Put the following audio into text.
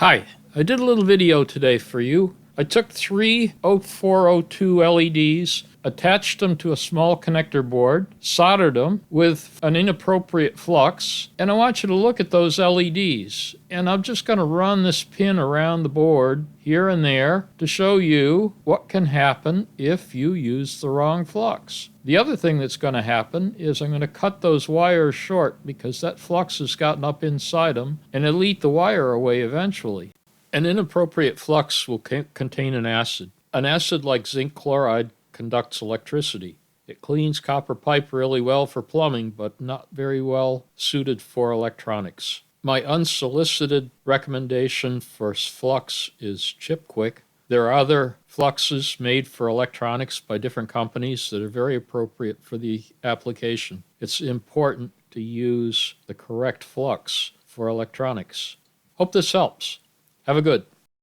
Hi, I did a little video today for you. I took three 0402 LEDs, attached them to a small connector board, soldered them with an inappropriate flux, and I want you to look at those LEDs. And I'm just going to run this pin around the board here and there to show you what can happen if you use the wrong flux. The other thing that's going to happen is I'm going to cut those wires short because that flux has gotten up inside them and it'll eat the wire away eventually. An inappropriate flux will contain an acid. An acid like zinc chloride conducts electricity. It cleans copper pipe really well for plumbing, but not very well suited for electronics. My unsolicited recommendation for flux is Chip Quick. There are other fluxes made for electronics by different companies that are very appropriate for the application. It's important to use the correct flux for electronics. Hope this helps. Have a good.